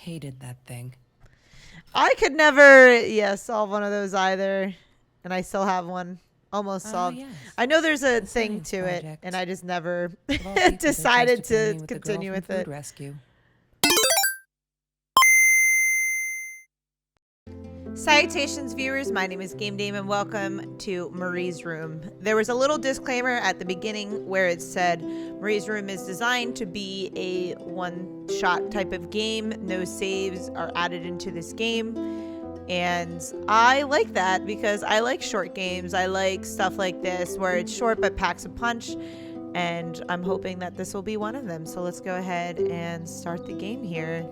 hated that thing. I could never, solve one of those either. And I still have one almost solved. Yes. I know there's a The thing science to project. it, and I just never Of all people, they chose decided pair me to with the girl continue from with Food it. Rescue. Salutations, viewers. My name is Game Dame, and welcome to Marie's Room. There was a little disclaimer at the beginning where it said Marie's Room is designed to be a one-shot type of game. No saves are added into this game. And I like that because I like short games. I like stuff like this where it's short but packs a punch. And I'm hoping that this will be one of them. So let's go ahead and start the game here.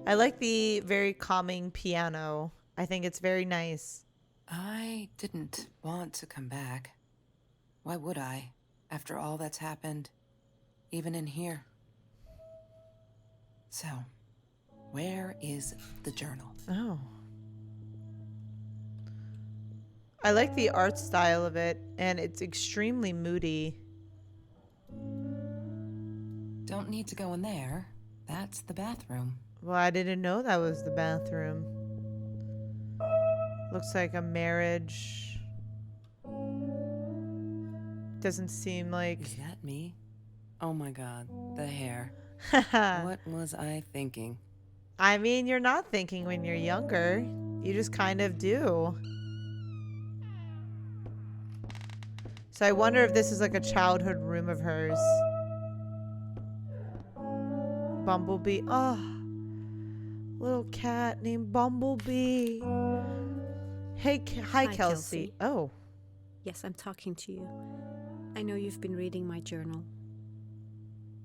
I like the very calming piano. I think it's very nice. I didn't want to come back. Why would I, after all that's happened, even in here? So, where is the journal? Oh. I like the art style of it, and it's extremely moody. Don't need to go in there. That's the bathroom. Well, I didn't know that was the bathroom. Looks like a marriage. Doesn't seem like... Is that me? Oh my god, the hair. Haha. What was I thinking? I mean, you're not thinking when you're younger. You just kind of do. So I wonder if this is like a childhood room of hers. Bumblebee. Oh. Little cat named Bumblebee. Hey, hi, Kelsey. Oh. Yes, I'm talking to you. I know you've been reading my journal.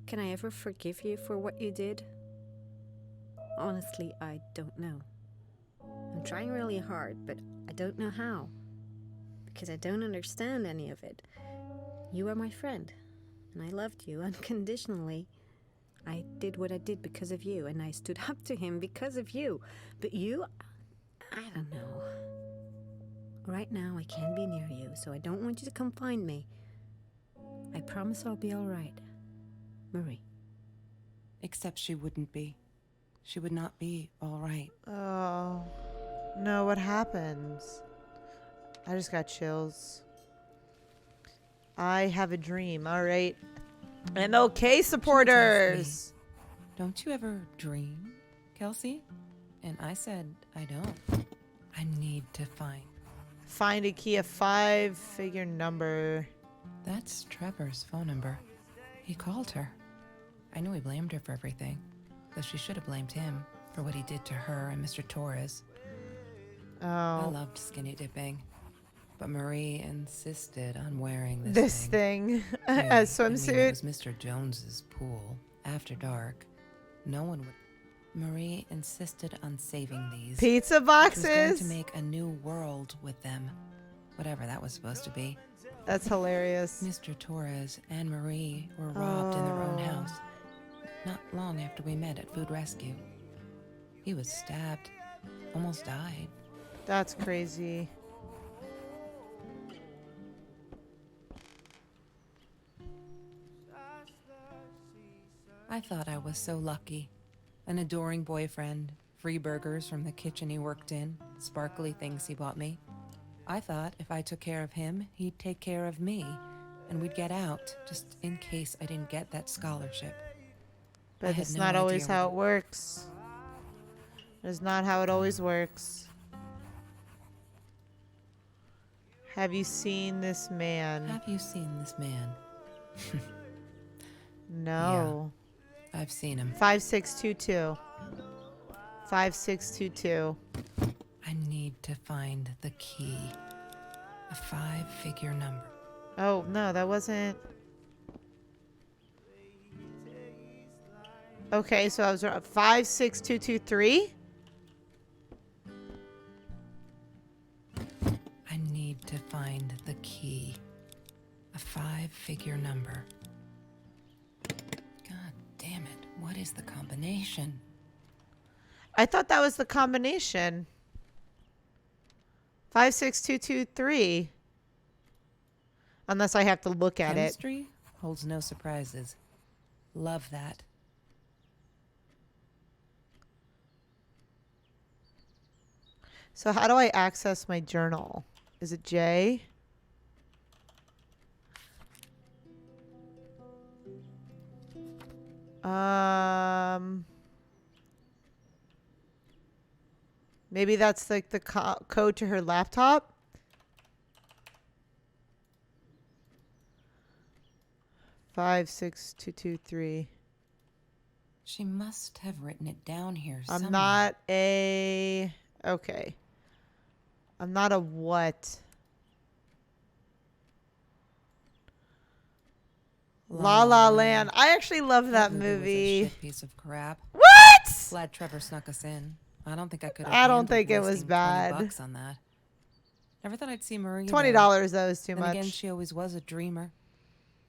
Can I ever forgive you for what you did? Honestly, I don't know. I'm trying really hard, but I don't know how. Because I don't understand any of it. You are my friend, and I loved you unconditionally. I did what I did because of you, and I stood up to him because of you. But you, I don't know. Right now, I can't be near you, so I don't want you to come find me. I promise I'll be all right. Marie. Except she wouldn't be. She would not be all right. Oh. No, what happens? I just got chills. I have a dream. All right. MLK supporters. Don't you ever dream, Kelsey? And I said, I don't. I need to Find a key, a 5-figure number. That's Trevor's phone number. He called her. I knew he blamed her for everything, though she should have blamed him for what he did to her and Mr. Torres. Oh. I loved skinny dipping, but Marie insisted on wearing This thing. A Hey, I mean, swimsuit. it was Mr. Jones's pool after dark. No one would. Marie insisted on saving these. Pizza She was going boxes. to make a new world with them, whatever that was supposed to be. That's hilarious. Mr. Torres and Marie were robbed in their own house, not long after we met at Food Rescue. He was stabbed, almost died. That's crazy. I thought I was so lucky. An adoring boyfriend, free burgers from the kitchen he worked in, sparkly things he bought me. I thought if I took care of him, he'd take care of me, and we'd get out, just in case I didn't get that scholarship. I But had it's no not always idea how what it works. It's not how it always works. Have you seen this man? Have you seen this man? No. I've seen him. 5622. 5622. I need to find the key. A 5-figure number. Oh, no, that wasn't... Okay, so I was 56223. I need to find the key. A 5-figure number. God damn it. What is the combination? I thought that was the combination. 56223. Unless I have to look at it. Chemistry holds no surprises. Love that. So how do I access my journal? Is it J? Maybe that's like the code to her laptop. Five, 6, 2, 2, 3. She must have written it down here I'm somewhere. not a... Okay. I'm not a what? La La Land. I actually love that movie. Was a shit piece of crap. What? Glad Trevor snuck us in. I don't think I could have. I don't think it was bad. $20 on that. Never thought I'd see Marie. $20 though is too then much. Again, she always was a dreamer.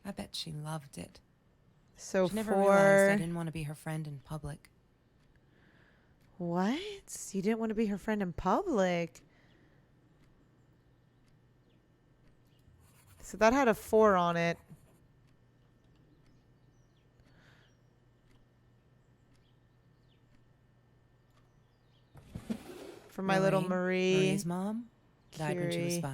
I bet she loved it. So she never realized I didn't want to be her friend in public. What? You didn't want to be her friend in public? So that had a 4 on it. For my little Marie. Marie's mom died when she was 5.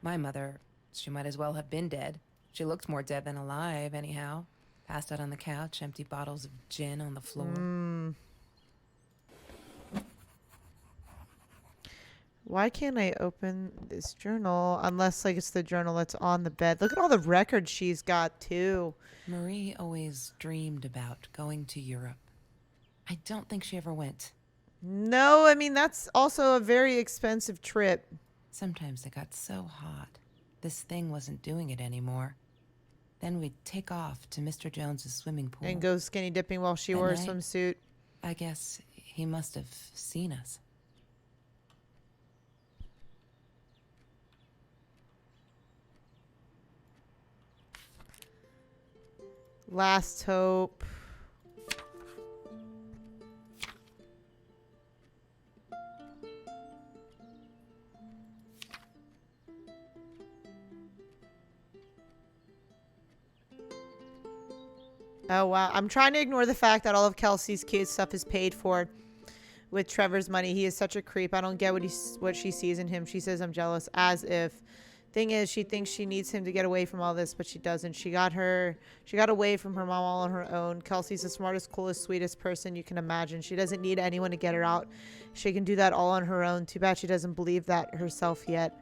My mother, she might as well have been dead. She looked more dead than alive, anyhow. Passed out on the couch, empty bottles of gin on the floor. Why can't I open this journal unless like it's the journal that's on the bed? Look at all the records she's got too. Marie always dreamed about going to Europe. I don't think she ever went. No, I mean, that's also a very expensive trip. Sometimes it got so hot, this thing wasn't doing it anymore. Then we'd take off to Mr. Jones's swimming pool. And go skinny dipping while she wore a swimsuit. I guess he must have seen us. Last hope. Oh, wow. I'm trying to ignore the fact that all of Kelsey's cute stuff is paid for with Trevor's money. He is such a creep. I don't get what she sees in him. She says I'm jealous, as if. Thing is, she thinks she needs him to get away from all this, but she doesn't. She got away from her mom all on her own. Kelsey's the smartest, coolest, sweetest person you can imagine. She doesn't need anyone to get her out. She can do that all on her own. Too bad she doesn't believe that herself yet.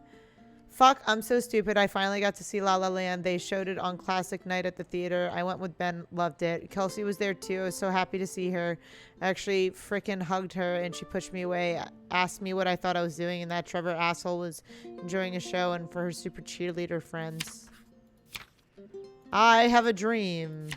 Fuck, I'm so stupid. I finally got to see La La Land. They showed it on classic night at the theater. I went with Ben, loved it. Kelsey was there too. I was so happy to see her. I actually freaking hugged her and she pushed me away, asked me what I thought I was doing, and that Trevor asshole was enjoying a show and for her super cheerleader friends. I have a dream.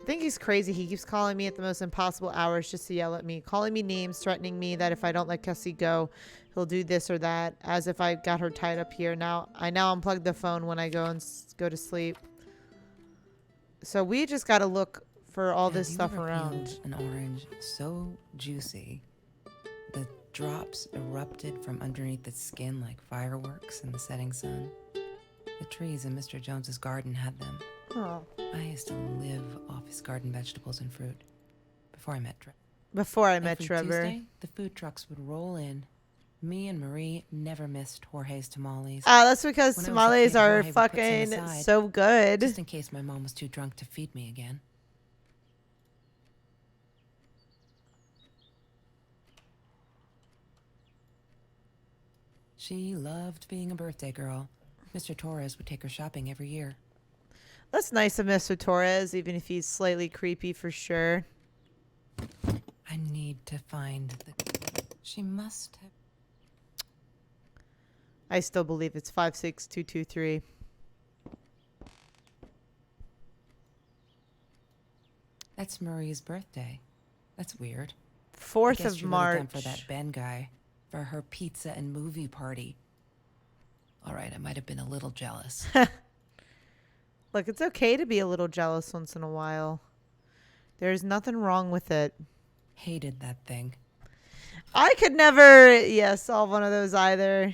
I think he's crazy. He keeps calling me at the most impossible hours just to yell at me, calling me names, threatening me that if I don't let Kelsey go, he'll do this or that, as if I got her tied up here. Now I unplug the phone when I go to sleep. So we just got to look for all this stuff around. An orange so juicy, the drops erupted from underneath its skin like fireworks in the setting sun. The trees in Mr. Jones's garden had them. Oh. I used to live off his garden vegetables and fruit before I met Trevor. Every Trevor. Tuesday, the food trucks would roll in. Me and Marie never missed Jorge's tamales. That's because When tamales kid, are Jorge would put some fucking aside, so good. just in case my mom was too drunk to feed me again. She loved being a birthday girl. Mr. Torres would take her shopping every year. That's nice of Mr. Torres, even if he's slightly creepy for sure. I need to find the... She must have... I still believe it's 56223. That's Marie's birthday. That's weird. 4th I guess of she wrote it March. down for that Ben guy, for her pizza and movie party. All right, I might have been a little jealous. Look, it's okay to be a little jealous once in a while. There's nothing wrong with it. Hated that thing. I could never, solve one of those either.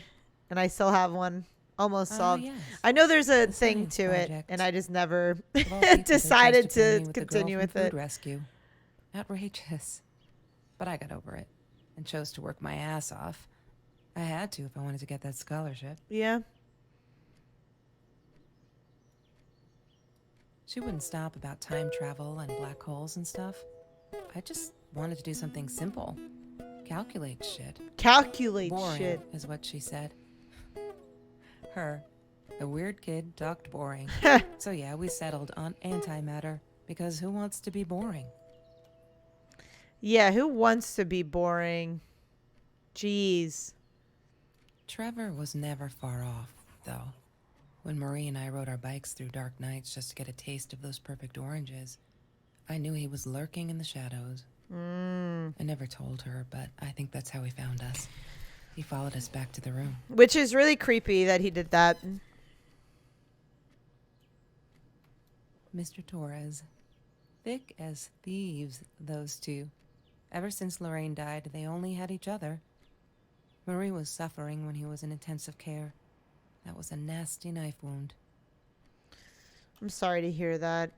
And I still have one. Almost solved. yes. I know there's a The thing science to it, project. and I just never Of all people, they chose decided pair to me with the girl continue from with Food it. Rescue. Outrageous. But I got over it and chose to work my ass off. I had to if I wanted to get that scholarship. Yeah. She wouldn't stop about time travel and black holes and stuff. I just wanted to do something simple. Calculate shit. Calculate Boring shit. is what she said. Her, the weird kid, talked boring. So yeah, we settled on antimatter because who wants to be boring? Yeah, who wants to be boring? Jeez. Trevor was never far off, though. When Marie and I rode our bikes through dark nights just to get a taste of those perfect oranges, I knew he was lurking in the shadows. I never told her, but I think that's how he found us. He followed us back to the room. Which is really creepy that he did that. Mr. Torres. Thick as thieves, those two. Ever since Lorraine died, they only had each other. Marie was suffering when he was in intensive care. That was a nasty knife wound. I'm sorry to hear that.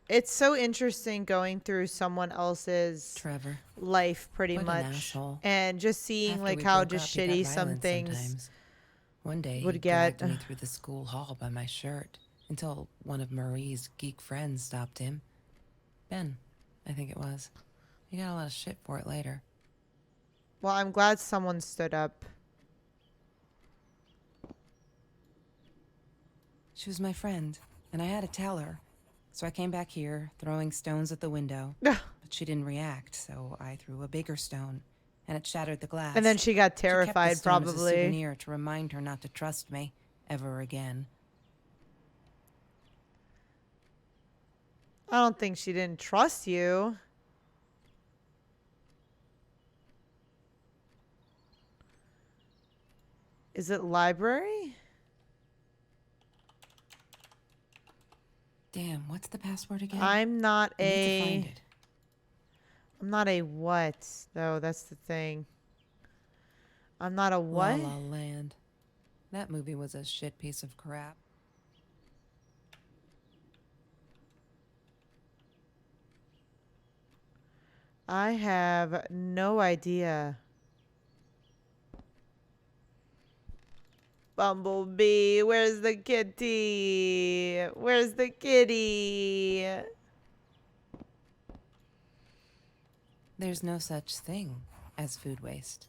It's so interesting going through someone else's Trevor. life pretty What an much asshole. and just seeing After like we how broke just up, he shitty got some violent things sometimes. One day would he get. dragged me through the school hall by my shirt until one of Marie's geek friends stopped him. Ben, I think it was. He got a lot of shit for it later. Well, I'm glad someone stood up. She was my friend, and I had to tell her. So I came back here, throwing stones at the window. Ugh. But she didn't react, so I threw a bigger stone, and it shattered the glass. And then she got She kept the terrified, stone as a probably. souvenir to remind her not to trust me ever again. I don't think she didn't trust you. Is it library? Damn, what's the password again? I'm not I need to a. find it. I'm not a what, though. That's the thing. I'm not a what? La La Land. That movie was a shit piece of crap. I have no idea. Bumblebee, where's the kitty? Where's the kitty? There's no such thing as food waste.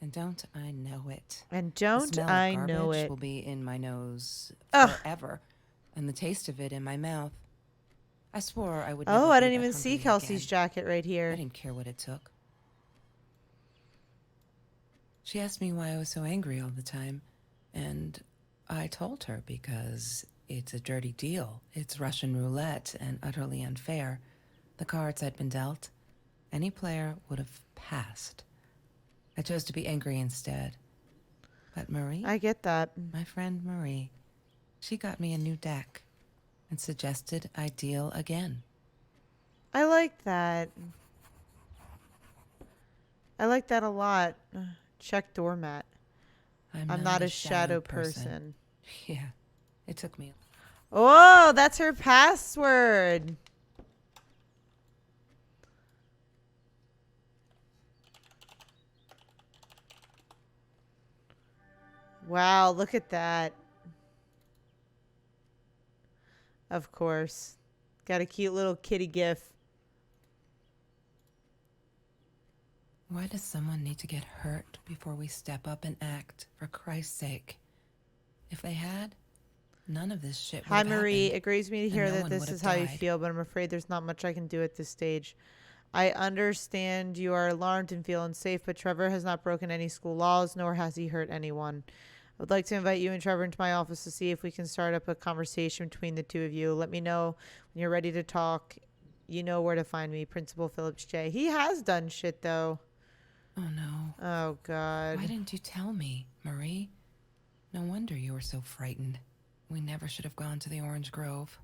And don't I know it? And The don't smell I of know garbage it? will be in my nose Ugh. forever. And the taste of it in my mouth. I swore I would Oh, never I be didn't that even see hungry Kelsey's again. jacket right I here. didn't care what it took. She asked me why I was so angry all the time, and I told her because it's a dirty deal. It's Russian roulette and utterly unfair. The cards I'd been dealt, any player would have passed. I chose to be angry instead. But Marie, I get that. my friend Marie, she got me a new deck and suggested I deal again. I like that. I like that a lot. Check doormat. I'm not a shadow person. Yeah, it took me. Oh, that's her password. Wow, look at that. Of course. Got a cute little kitty gif. Why does someone need to get hurt before we step up and act, for Christ's sake? If they had, none of this shit would Hi, have Marie. happened. It grieves me to and hear no that one this would is have how you died. feel, but I'm afraid there's not much I can do at this stage. I understand you are alarmed and feel unsafe, but Trevor has not broken any school laws, nor has he hurt anyone. I would like to invite you and Trevor into my office to see if we can start up a conversation between the two of you. Let me know when you're ready to talk. You know where to find me, Principal Phillips J. He has done shit, though. Oh no. Oh, God. Why didn't you tell me, Marie? No wonder you were so frightened. We never should have gone to the Orange Grove.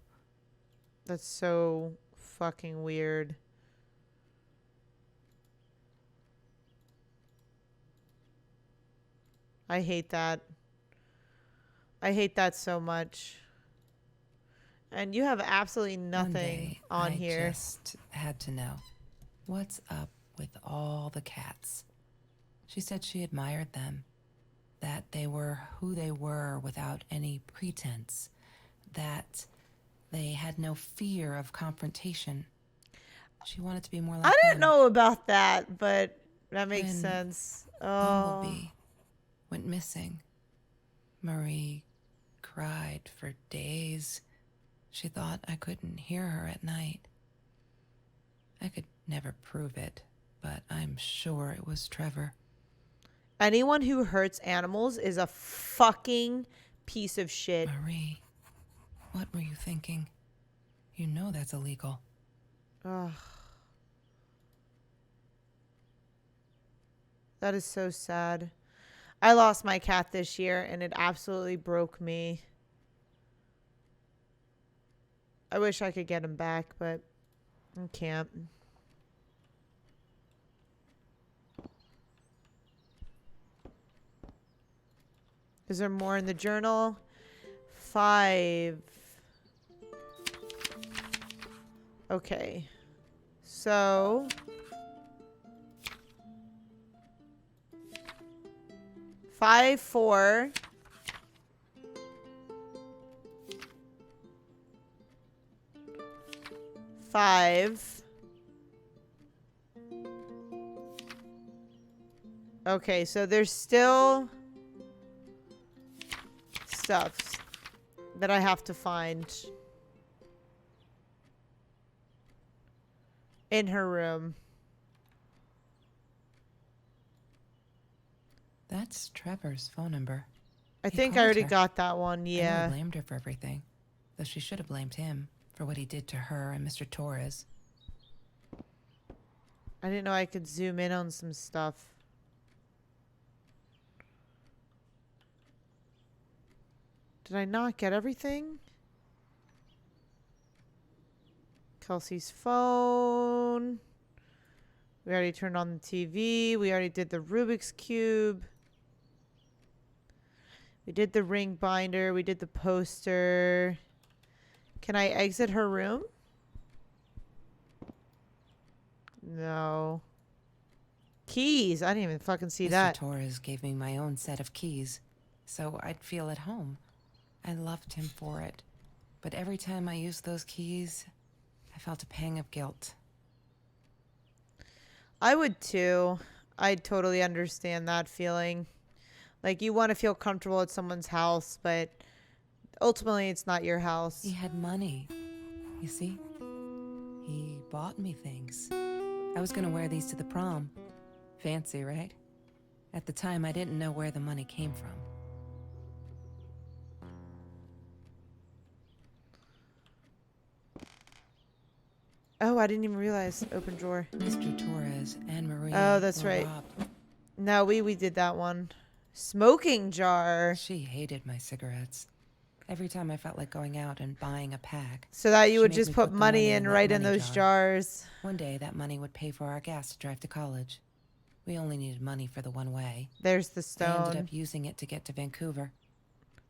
That's so fucking weird. I hate that. I hate that so much. And you have absolutely One nothing day, on I here. just had to know. What's up with all the cats? She said she admired them, that they were who they were without any pretense, that they had no fear of confrontation. She wanted to be more like I didn't them. know about that, but that makes When sense. Oh. Bumblebee went missing, Marie cried for days. She thought I couldn't hear her at night. I could never prove it, but I'm sure it was Trevor. Anyone who hurts animals is a fucking piece of shit. Marie, what were you thinking? You know that's illegal. Ugh. That is so sad. I lost my cat this year and it absolutely broke me. I wish I could get him back, but I can't. Is there more in the journal? 5. Okay. So 5, 4. Five. Okay, so there's still stuff that I have to find in her room. That's Trevor's phone number. I He think I called already her. got that one. I know Yeah. he blamed her for everything, though she should have blamed him for what he did to her and Mr. Torres. I didn't know I could zoom in on some stuff. Did I not get everything? Kelsey's phone. We already turned on the TV. We already did the Rubik's Cube. We did the ring binder. We did the poster. Can I exit her room? No. Keys. I didn't even fucking see Mr. that. Torres gave me my own set of keys, so I'd feel at home. I loved him for it, but every time I used those keys, I felt a pang of guilt. I would too. I totally understand that feeling. Like you want to feel comfortable at someone's house, but ultimately it's not your house. He had money, you see? He bought me things. I was gonna wear these to the prom. Fancy, right? At the time, I didn't know where the money came from. Oh, I didn't even realize. Open drawer. Mr. Torres and Marie Oh, that's were right. robbed. No, we did that one. Smoking jar. She hated my cigarettes. Every time I felt like going out and buying a pack, So that you She would made just me put put the money money in in that right in money those jar. jars. one day that money would pay for our gas to drive to college. We only needed money for the one way. There's the I ended stone up using it to get to Vancouver.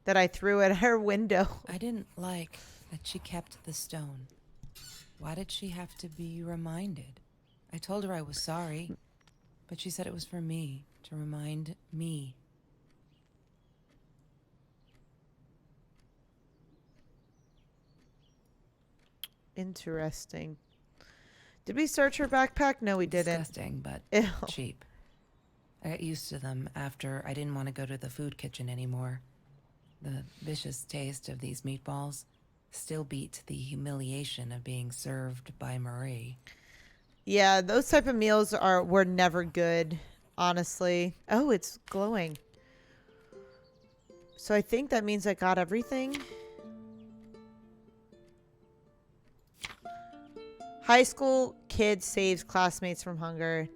that I threw at her window. I didn't like that she kept the stone. Why did she have to be reminded? I told her I was sorry, but she said it was for me, to remind me. Interesting. Did we search her backpack? No, we didn't. Disgusting, but Ew. cheap. I got used to them after I didn't want to go to the food kitchen anymore. The vicious taste of these meatballs still beat the humiliation of being served by Marie. Yeah, those type of meals were never good, honestly. Oh, it's glowing. So I think that means I got everything. High school kid saves classmates from hunger.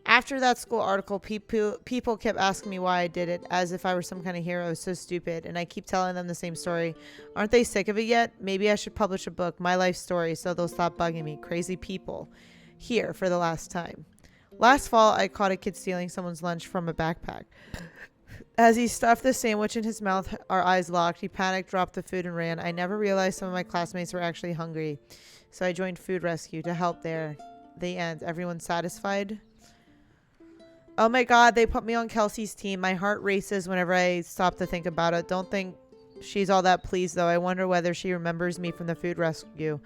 After that school article, people kept asking me why I did it, as if I were some kind of hero. So stupid. And I keep telling them the same story. Aren't they sick of it yet? Maybe I should publish a book, my life story, so they'll stop bugging me. Crazy people. Here for the last time. Last fall, I caught a kid stealing someone's lunch from a backpack. As he stuffed the sandwich in his mouth, our eyes locked. He panicked, dropped the food, and ran. I never realized some of my classmates were actually hungry, so I joined food rescue to help there. The end. Everyone satisfied? Oh my god, they put me on Kelsey's team. My heart races whenever I stop to think about it. Don't think she's all that pleased, though. I wonder whether she remembers me from the food rescue.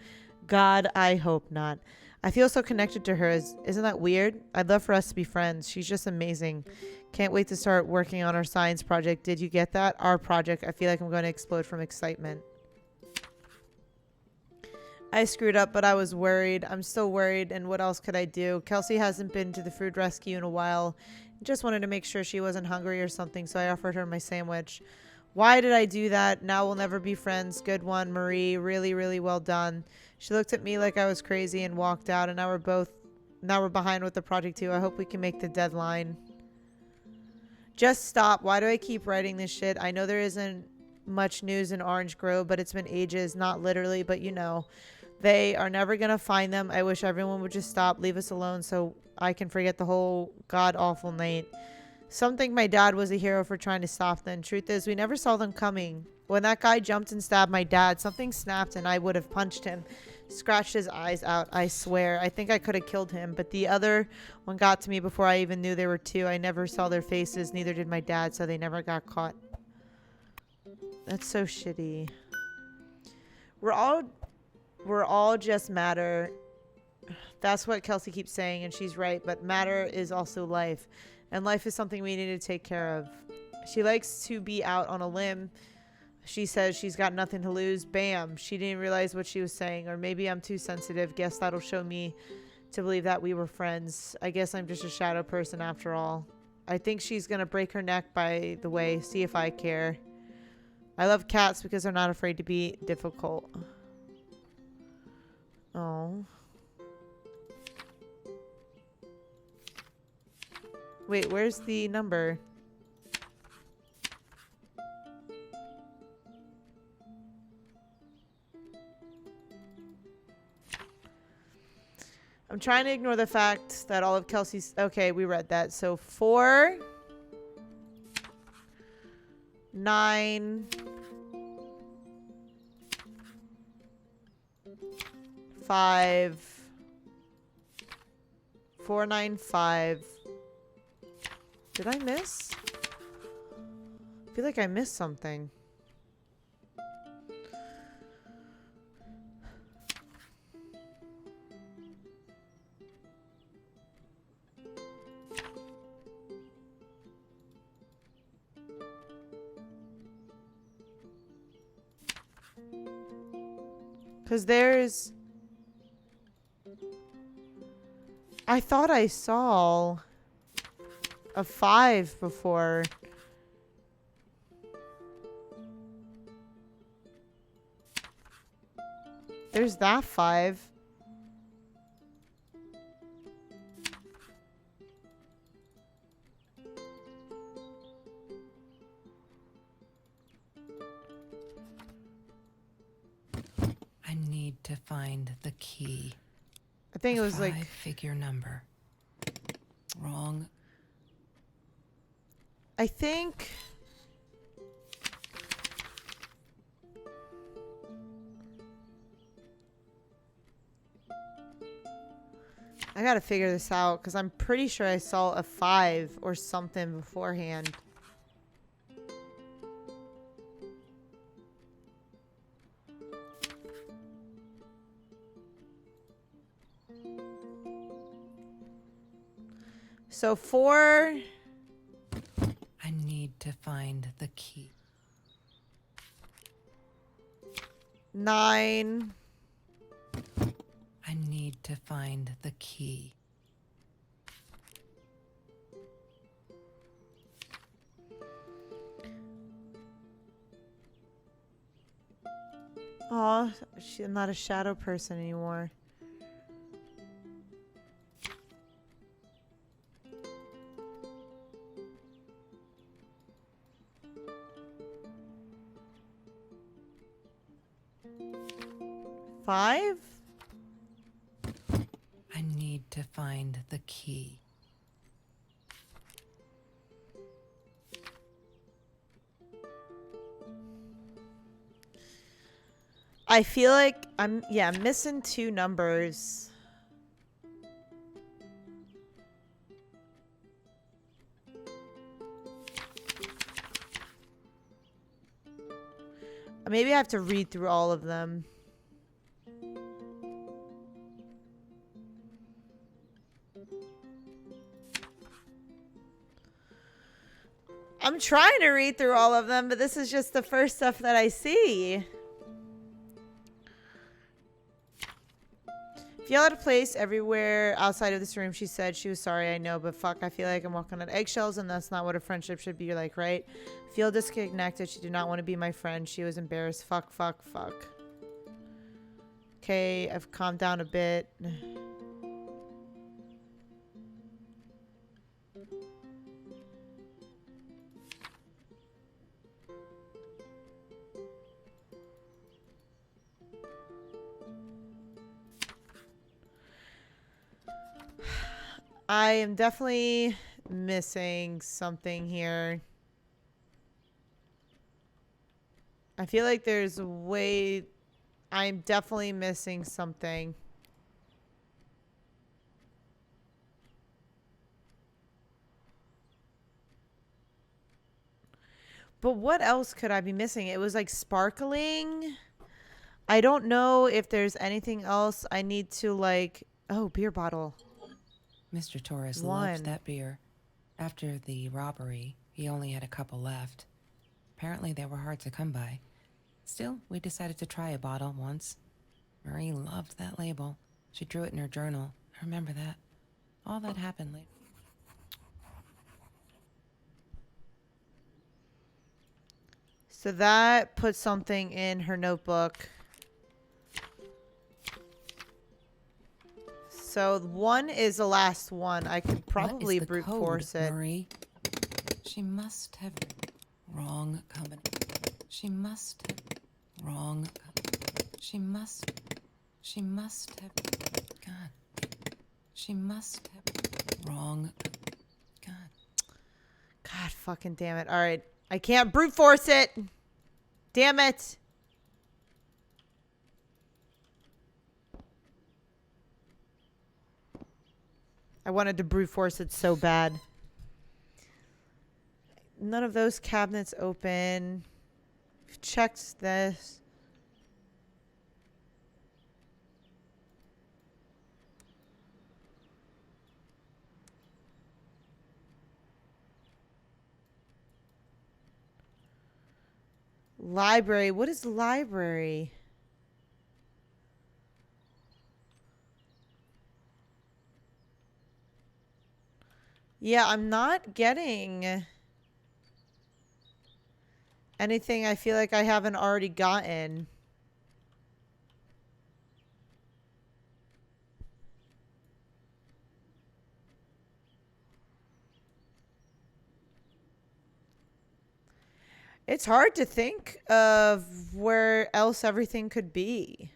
God, I hope not. I feel so connected to her. Isn't that weird? I'd love for us to be friends. She's just amazing. Can't wait to start working on our science project. Did you get that? Our project. I feel like I'm going to explode from excitement. I screwed up, but I was worried. I'm still worried, and what else could I do? Kelsey hasn't been to the food rescue in a while. Just wanted to make sure she wasn't hungry or something, so I offered her my sandwich. Why did I do that? Now we'll never be friends. Good one, Marie. Really, really well done. She looked at me like I was crazy and walked out, and now we're behind with the project too. I hope we can make the deadline. Just stop. Why do I keep writing this shit? I know there isn't much news in Orange Grove, but it's been ages. Not literally, but you know. They are never going to find them. I wish everyone would just stop. Leave us alone so I can forget the whole god-awful night. Some think my dad was a hero for trying to stop them. Truth is, we never saw them coming. When that guy jumped and stabbed my dad, something snapped and I would have punched him. Scratched his eyes out, I swear. I think I could have killed him, but the other one got to me before I even knew there were two. I never saw their faces, neither did my dad, so they never got caught. That's so shitty. We're all just matter. That's what Kelsey keeps saying, and she's right, but matter is also life, and life is something we need to take care of. She likes to be out on a limb. She says she's got nothing to lose. Bam. She didn't realize what she was saying, or maybe I'm too sensitive. Guess that'll show me to believe that we were friends. I guess I'm just a shadow person after all. I think she's gonna break her neck, by the way. See if I care. I love cats because they're not afraid to be difficult. Oh. Wait, where's the number? I'm trying to ignore the fact that all of Kelsey's... Okay, we read that. So 4, 9, 5, 495. Did I miss? I feel like I missed something. Because there's... I thought I saw a 5 before. There's that 5. I need to find the key. I think it was like... Five-figure number. Wrong. I think... I gotta figure this out because I'm pretty sure I saw a 5 or something beforehand. So 4... I need to find the key. 9... I need to find the key. Aw, I'm not a shadow person anymore. Five? I need to find the key. I feel like I'm missing 2 numbers. Maybe I have to read through all of them. I'm trying to read through all of them, but this is just the first stuff that I see. If y'all had a place everywhere outside of this room, she said she was sorry, I know, but fuck, I feel like I'm walking on eggshells, and that's not what a friendship should be like, right? Feel disconnected. She did not want to be my friend. She was embarrassed. Fuck, fuck, fuck. Okay, I've calmed down a bit. I am definitely missing something here. I feel like there's a way. I'm definitely missing something. But what else could I be missing? It was like sparkling. I don't know if there's anything else I need to like. Oh, beer bottle. Mr. Torres One. loved that beer. After the robbery, he only had a couple left. Apparently they were hard to come by. Still, we decided to try a bottle once. Marie loved that label. She drew it in her journal. I remember that. All that happened later. So that put something in her notebook. So 1 is the last one. I could probably What is the brute code, force it. Marie? She must have wrong combination. She must have wrong. She must have. God. She must have wrong. God. God fucking damn it. All right. I can't brute force it. Damn it. I wanted to brute force it so bad. None of those cabinets open. We've checked this. Library. What is library? Yeah, I'm not getting anything I feel like I haven't already gotten. It's hard to think of where else everything could be.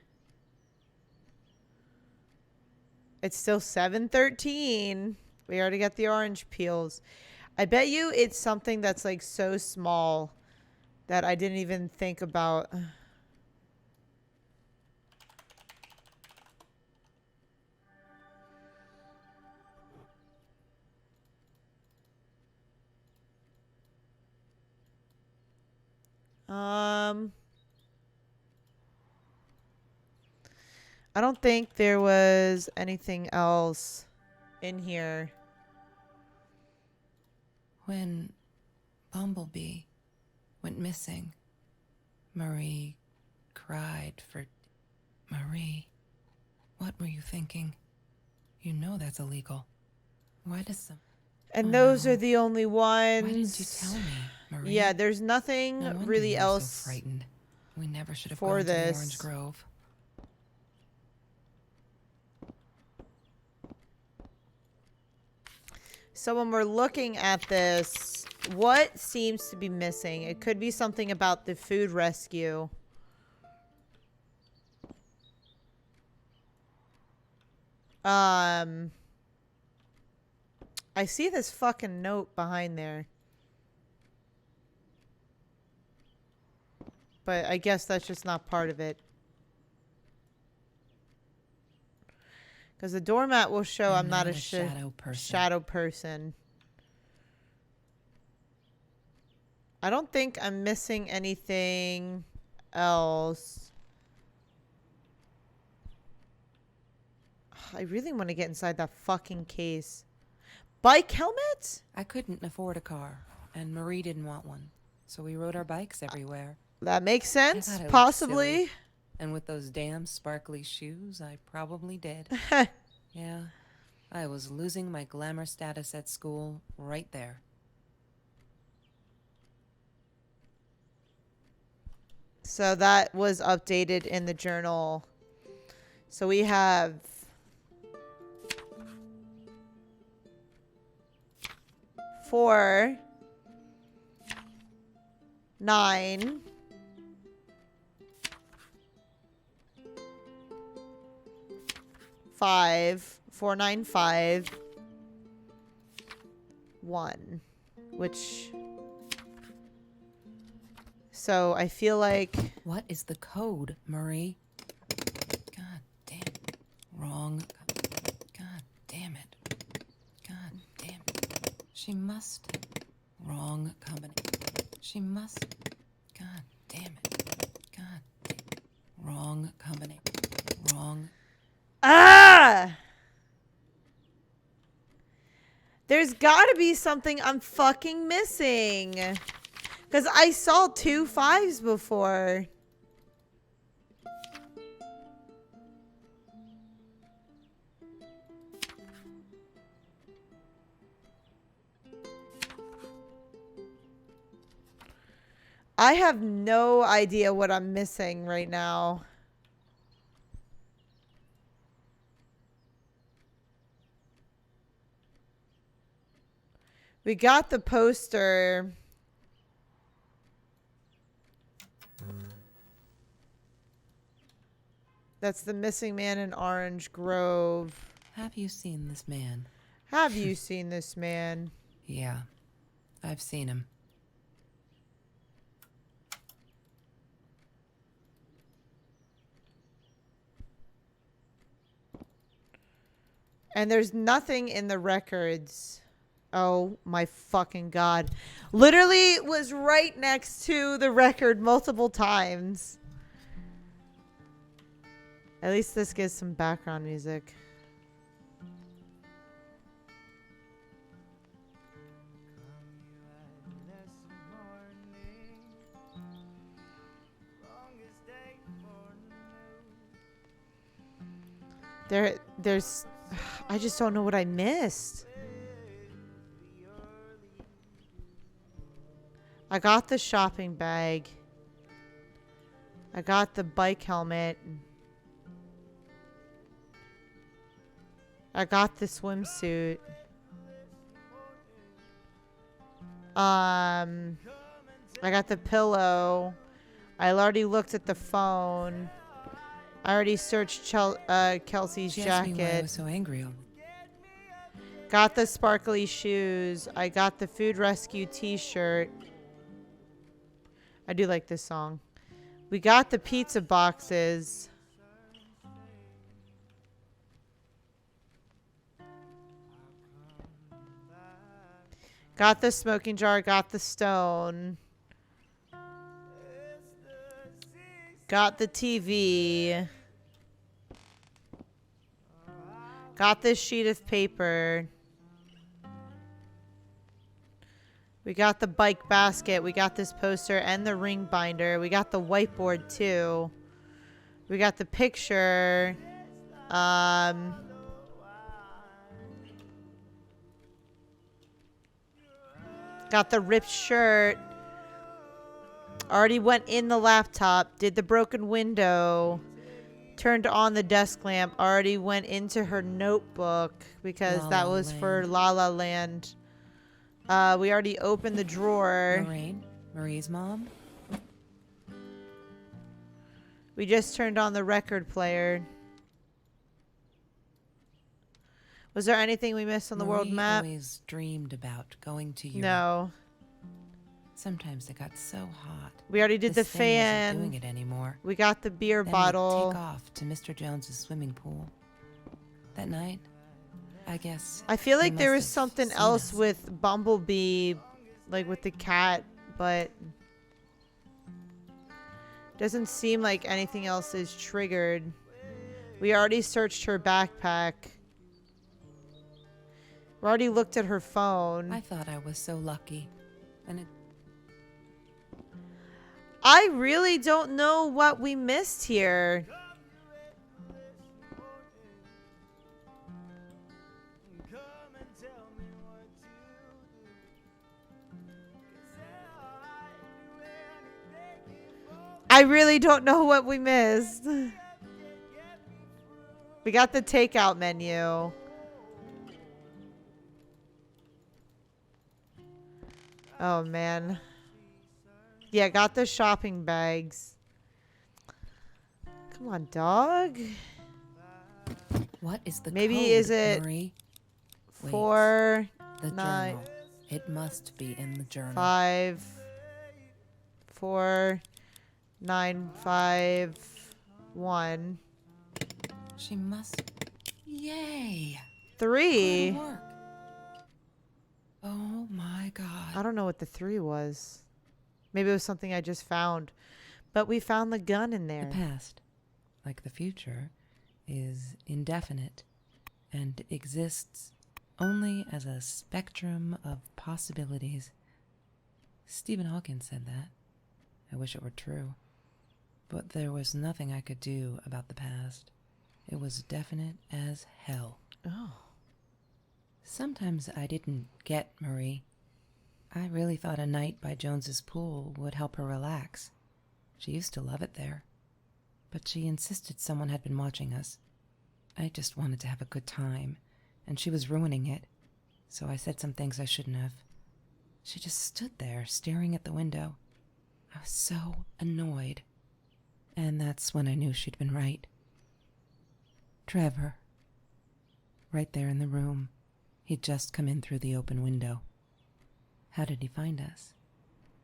It's still 7:13. We already got the orange peels. I bet you it's something that's like so small that I didn't even think about. I don't think there was anything else in here. When Bumblebee went missing, Marie cried for... Marie, what were you thinking? You know that's illegal. Why does some... And Oh, those no. are the only ones. Why didn't you tell me, Marie? Yeah, there's nothing No wonder really you were else. so frightened. We never should have for gone to the this. Orange Grove. So when we're looking at this, what seems to be missing? It could be something about the food rescue. I see this fucking note behind there. But I guess that's just not part of it. Because the doormat will show I'm not a shadow person. shadow person. I don't think I'm missing anything else. I really want to get inside that fucking case. Bike helmet? I couldn't afford a car, and Marie didn't want one, so we rode our bikes everywhere. That makes sense, I thought it looked possibly. silly. And with those damn sparkly shoes, I probably did. Yeah, I was losing my glamour status at school right there. So that was updated in the journal. So we have 4, 9, 5, 4, 9, 5, 1, which, so I feel like, What is the code, Marie? God damn. Wrong. God damn it. God damn it. She must. Wrong combination. She must. God damn it. God damn it. Wrong combination. Wrong. There's gotta be something I'm fucking missing. Because I saw 2 5s before. I have no idea what I'm missing right now. We got the poster. That's the missing man in Orange Grove. Have you seen this man? Have you seen this man? Yeah, I've seen him. And there's nothing in the records. Oh my fucking God. Literally was right next to the record multiple times. At least this gives some background music. There's I just don't know what I missed. I got the shopping bag. I got the bike helmet. I got the swimsuit. I got the pillow. I already looked at the phone. I already searched Kelsey's She asked me why I jacket. was so angry over. Got the sparkly shoes. I got the food rescue t-shirt. I do like this song. We got the pizza boxes. Got the smoking jar. Got the stone. Got the TV. Got this sheet of paper. We got the bike basket. We got this poster and the ring binder. We got the whiteboard too. We got the picture. Got the ripped shirt. Already went in the laptop. Did the broken window. Turned on the desk lamp. Already went into her notebook because La that La was for Land. La La Land. We already opened the drawer. Marie's mom? We just turned on the record player. Was there anything we missed on the world Marie map? always dreamed about going to Europe. No. Sometimes it got so hot. We already did the This thing wasn't doing fan. it anymore. We got the beer Then bottle. we'd take off to Mr. Jones's swimming pool. That night, I guess. I feel he like there must was have something seen else us. with Bumblebee, like with the cat, but doesn't seem like anything else is triggered. We already searched her backpack. We already looked at her phone. I thought I was so lucky. And it I really don't know what we missed here. I really don't know what we missed. We got the takeout menu. Oh, man. Yeah, got the shopping bags. Come on, dog. what is the Maybe code, is it Marie? Wait, 4, the 9, journal. It must be in the journal. 5, 4, 9, 5, 1, She must. Yay! 3. Good work. Oh my God. I don't know what the 3 was. Maybe it was something I just found. But we found the gun in there. The past, like the future, is indefinite and exists only as a spectrum of possibilities. Stephen Hawking said that. I wish it were true. But there was nothing I could do about the past. It was definite as hell. Oh. Sometimes I didn't get Marie. I really thought a night by Jones's pool would help her relax. She used to love it there. But she insisted someone had been watching us. I just wanted to have a good time, and she was ruining it. So I said some things I shouldn't have. She just stood there, staring at the window. I was so annoyed. And that's when I knew she'd been right. Trevor. Right there in the room. He'd just come in through the open window. How did he find us?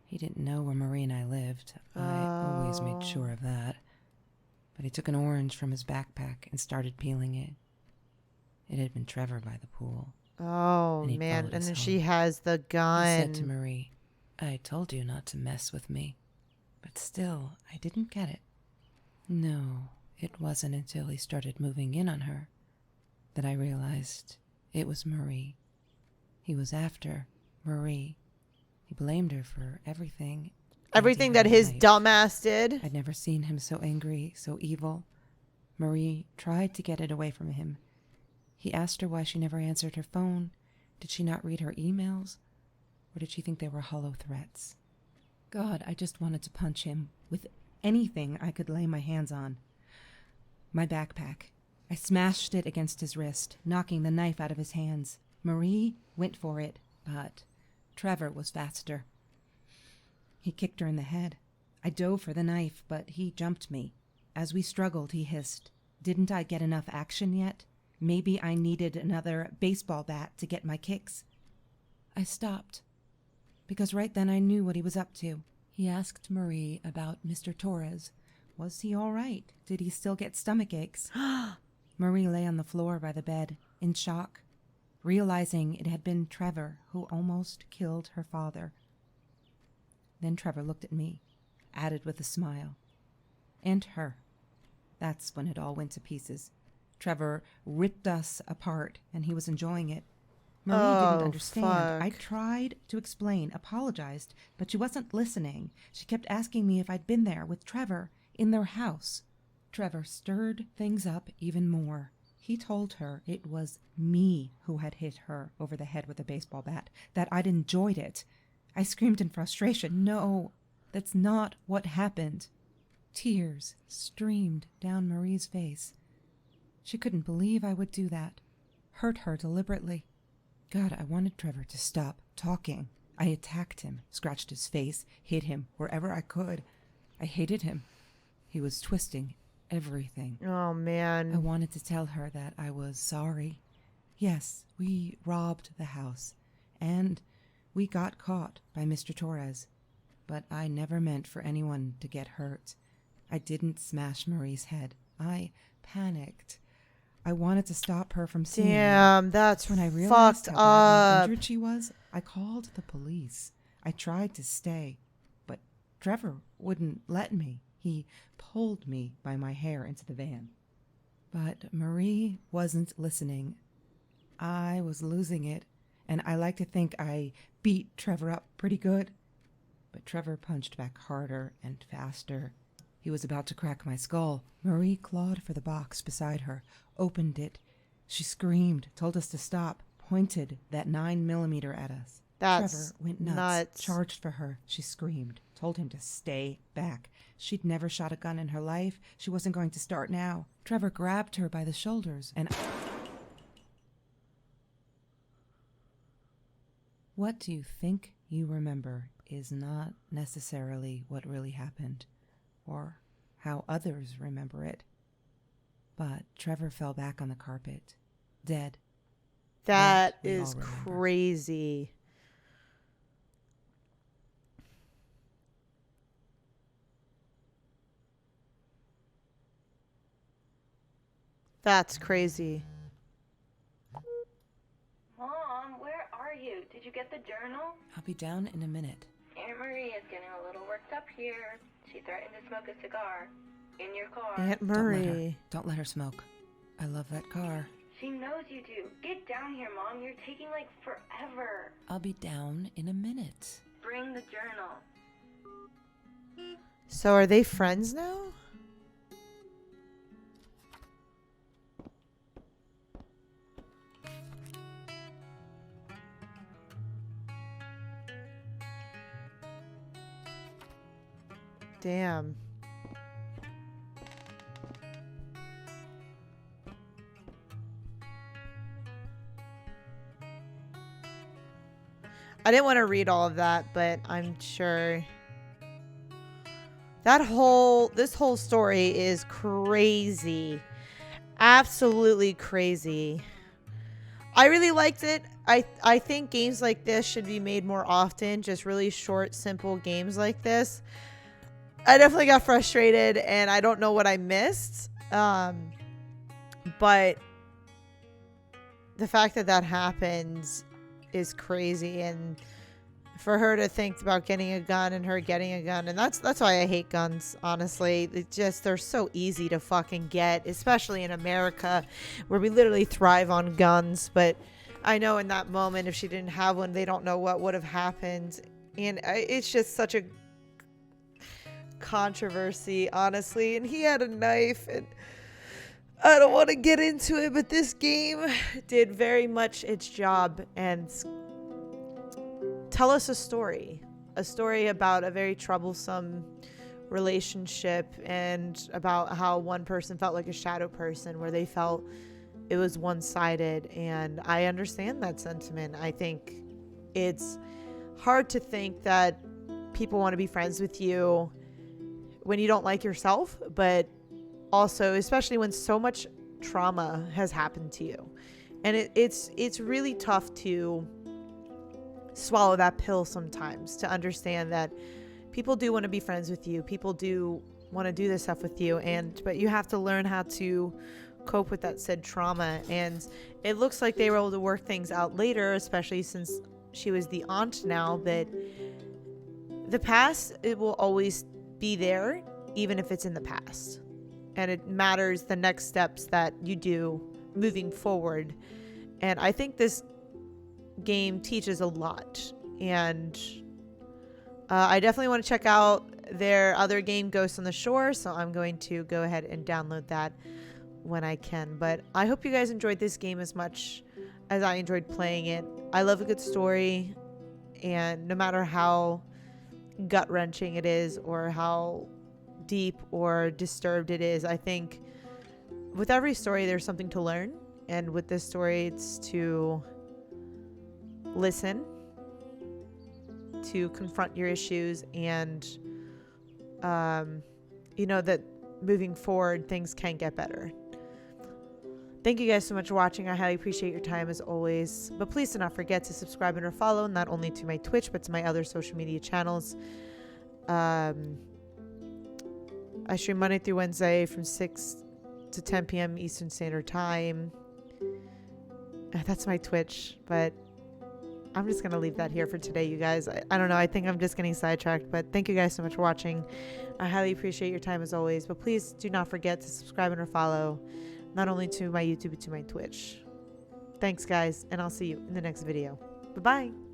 He didn't know where Marie and I lived. I always made sure of that. But he took an orange from his backpack and started peeling it. It had been Trevor by the pool. Oh, And he'd man. followed And us then home. she has the He gun. said to Marie, I told you not to mess with me. But still, I didn't get it. No, it wasn't until he started moving in on her that I realized it was Marie. He was after Marie. He blamed her for everything. Everything ending that her his life. dumbass did. I'd never seen him so angry, so evil. Marie tried to get it away from him. He asked her why she never answered her phone. Did she not read her emails? Or did she think they were hollow threats? God, I just wanted to punch him with anything I could lay my hands on. My backpack. I smashed it against his wrist, knocking the knife out of his hands. Marie went for it, but Trevor was faster. He kicked her in the head. I dove for the knife, but he jumped me. As we struggled, he hissed, "Didn't I get enough action yet? Maybe I needed another baseball bat to get my kicks." I stopped, because right then I knew what he was up to. He asked Marie about Mr. Torres. Was he all right? Did he still get stomach aches? Marie lay on the floor by the bed, in shock, realizing it had been Trevor who almost killed her father. Then Trevor looked at me, added with a smile. And her. That's when it all went to pieces. Trevor ripped us apart, and he was enjoying it. Marie didn't understand. I tried to explain, apologized, but she wasn't listening. She kept asking me if I'd been there with Trevor in their house. Trevor stirred things up even more. He told her it was me who had hit her over the head with a baseball bat, that I'd enjoyed it. I screamed in frustration. No, that's not what happened. Tears streamed down Marie's face. She couldn't believe I would do that. Hurt her deliberately. God, I wanted Trevor to stop talking. I attacked him, scratched his face, hit him wherever I could. I hated him. He was twisting everything. Oh, man. I wanted to tell her that I was sorry. Yes, we robbed the house, and we got caught by Mr. Torres. But I never meant for anyone to get hurt. I didn't smash Marie's head. I panicked. I wanted to stop her from seeing me. Damn, that's When I realized fucked how badly up. injured she was, I called the police. I tried to stay, but Trevor wouldn't let me. He pulled me by my hair into the van. But Marie wasn't listening. I was losing it, and I like to think I beat Trevor up pretty good. But Trevor punched back harder and faster. He was about to crack my skull. Marie clawed for the box beside her, opened it. She screamed, told us to stop, pointed that 9mm at us. That's Trevor went nuts, charged for her. She screamed, told him to stay back. She'd never shot a gun in her life. She wasn't going to start now. Trevor grabbed her by the shoulders and... What do you think you remember is not necessarily what really happened, or how others remember it. But Trevor fell back on the carpet, dead. That we all is remember. crazy. That's crazy. Mom, where are you? Did you get the journal? I'll be down in a minute. Aunt Marie is getting a little worked up here. She threatened to smoke a cigar. In your car. Aunt Marie. Don't let her smoke. I love that car. She knows you do. Get down here, Mom. You're taking like forever. I'll be down in a minute. Bring the journal. So are they friends now? Damn. I didn't want to read all of that, but I'm sure this whole story is crazy. Absolutely crazy. I really liked it. I think games like this should be made more often, just really short, simple games like this. I definitely got frustrated and I don't know what I missed. But the fact that that happened is crazy, and for her to think about getting a gun and her getting a gun, and that's why I hate guns, honestly. They're so easy to fucking get, especially in America where we literally thrive on guns. But I know in that moment, if she didn't have one, they don't know what would have happened. And it's just such a controversy, honestly. And he had a knife, and I don't want to get into it, but this game did very much its job and tell us a story about a very troublesome relationship, and about how one person felt like a shadow person, where they felt it was one-sided. And I understand that sentiment. I think it's hard to think that people want to be friends with you when you don't like yourself, but also especially when so much trauma has happened to you. And it's really tough to swallow that pill sometimes, to understand that people do want to be friends with you, people do want to do this stuff with you, but you have to learn how to cope with that said trauma. And it looks like they were able to work things out later, especially since she was the aunt now. But the past, it will always be there, even if it's in the past. And it matters the next steps that you do moving forward. And I think this game teaches a lot. And I definitely want to check out their other game, Ghost on the Shore. So I'm going to go ahead and download that when I can. But I hope you guys enjoyed this game as much as I enjoyed playing it. I love a good story. And no matter how gut-wrenching it is, or how deep or disturbed it is, I think with every story there's something to learn. And with this story, it's to listen, to confront your issues, and that moving forward things can get better. Thank you guys so much for watching. I highly appreciate your time as always. But please do not forget to subscribe and or follow, not only to my Twitch but to my other social media channels. I stream Monday through Wednesday from 6 to 10 p.m. Eastern Standard Time. That's my Twitch, but I'm just going to leave that here for today, you guys. I don't know. I think I'm just getting sidetracked, but thank you guys so much for watching. I highly appreciate your time as always, but please do not forget to subscribe and or follow, not only to my YouTube, but to my Twitch. Thanks, guys, and I'll see you in the next video. Bye-bye.